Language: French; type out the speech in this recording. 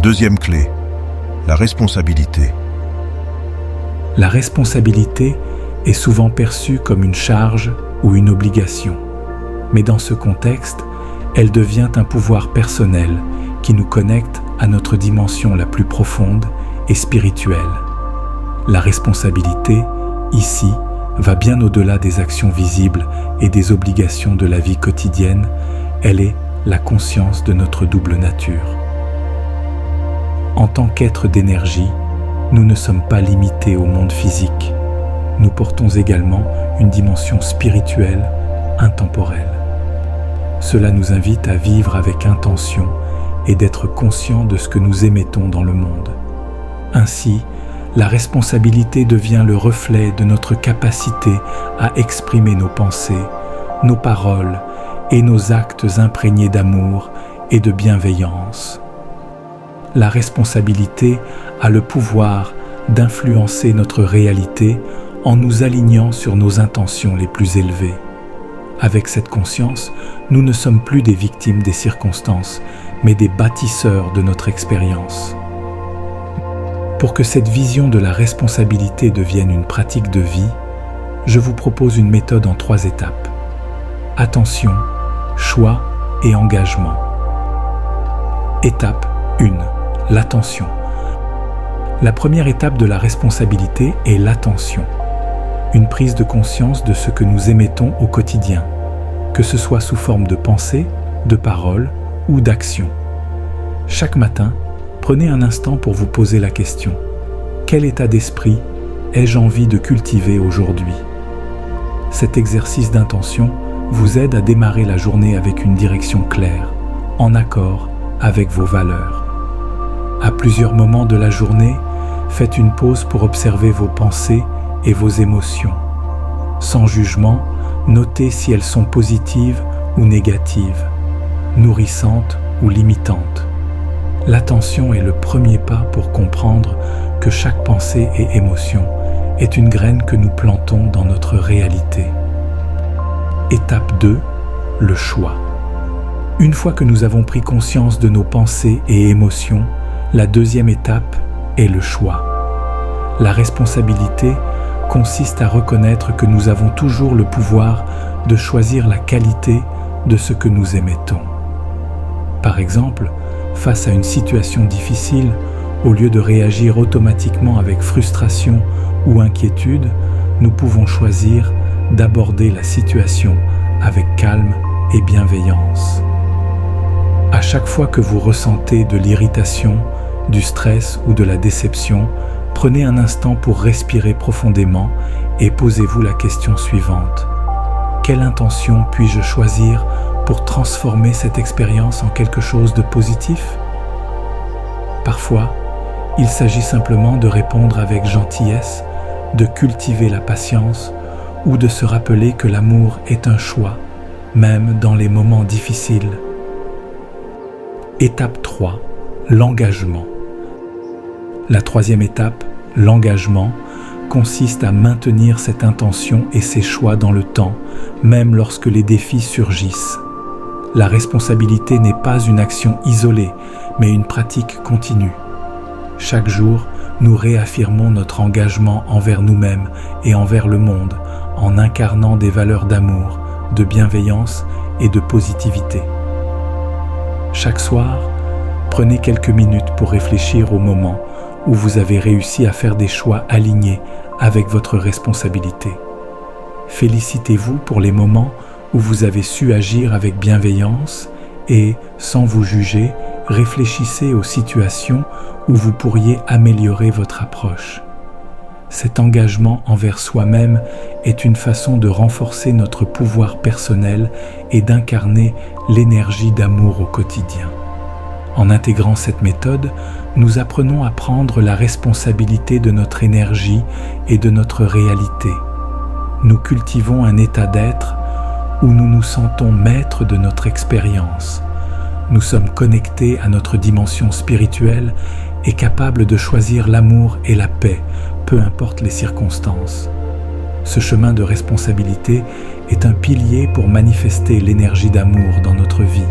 deuxième clé, la responsabilité. La responsabilité est souvent perçue comme une charge ou une obligation. Mais dans ce contexte, elle devient un pouvoir personnel qui nous connecte à notre dimension la plus profonde et spirituelle. La responsabilité, ici, va bien au-delà des actions visibles et des obligations de la vie quotidienne. Elle est la conscience de notre double nature. En tant qu'être d'énergie, nous ne sommes pas limités au monde physique. Nous portons également une dimension spirituelle, intemporelle. Cela nous invite à vivre avec intention et d'être conscients de ce que nous émettons dans le monde. Ainsi, la responsabilité devient le reflet de notre capacité à exprimer nos pensées, nos paroles et nos actes imprégnés d'amour et de bienveillance. La responsabilité a le pouvoir d'influencer notre réalité en nous alignant sur nos intentions les plus élevées. Avec cette conscience, nous ne sommes plus des victimes des circonstances, mais des bâtisseurs de notre expérience. Pour que cette vision de la responsabilité devienne une pratique de vie, je vous propose une méthode en 3 étapes. Attention, choix et engagement. Étape 1. L'attention. La première étape de la responsabilité est l'attention. Une prise de conscience de ce que nous émettons au quotidien, que ce soit sous forme de pensée, de parole ou d'action. Chaque matin, prenez un instant pour vous poser la question : quel état d'esprit ai-je envie de cultiver aujourd'hui ? Cet exercice d'intention vous aide à démarrer la journée avec une direction claire, en accord avec vos valeurs. À plusieurs moments de la journée, faites une pause pour observer vos pensées et vos émotions. Sans jugement, notez si elles sont positives ou négatives, nourrissantes ou limitantes. L'attention est le premier pas pour comprendre que chaque pensée et émotion est une graine que nous plantons dans notre réalité. Étape 2. Le choix. Une fois que nous avons pris conscience de nos pensées et émotions, la deuxième étape est le choix. La responsabilité consiste à reconnaître que nous avons toujours le pouvoir de choisir la qualité de ce que nous émettons. Par exemple, face à une situation difficile, au lieu de réagir automatiquement avec frustration ou inquiétude, nous pouvons choisir d'aborder la situation avec calme et bienveillance. À chaque fois que vous ressentez de l'irritation, du stress ou de la déception, prenez un instant pour respirer profondément et posez-vous la question suivante. Quelle intention puis-je choisir pour transformer cette expérience en quelque chose de positif ? Parfois, il s'agit simplement de répondre avec gentillesse, de cultiver la patience ou de se rappeler que l'amour est un choix, même dans les moments difficiles. Étape 3. L'engagement. La troisième étape, l'engagement, consiste à maintenir cette intention et ses choix dans le temps, même lorsque les défis surgissent. La responsabilité n'est pas une action isolée, mais une pratique continue. Chaque jour, nous réaffirmons notre engagement envers nous-mêmes et envers le monde, en incarnant des valeurs d'amour, de bienveillance et de positivité. Chaque soir, prenez quelques minutes pour réfléchir au moment où vous avez réussi à faire des choix alignés avec votre responsabilité. Félicitez-vous pour les moments où vous avez su agir avec bienveillance et, sans vous juger, réfléchissez aux situations où vous pourriez améliorer votre approche. Cet engagement envers soi-même est une façon de renforcer notre pouvoir personnel et d'incarner l'énergie d'amour au quotidien. En intégrant cette méthode, nous apprenons à prendre la responsabilité de notre énergie et de notre réalité. Nous cultivons un état d'être où nous nous sentons maîtres de notre expérience. Nous sommes connectés à notre dimension spirituelle et capables de choisir l'amour et la paix, peu importe les circonstances. Ce chemin de responsabilité est un pilier pour manifester l'énergie d'amour dans notre vie.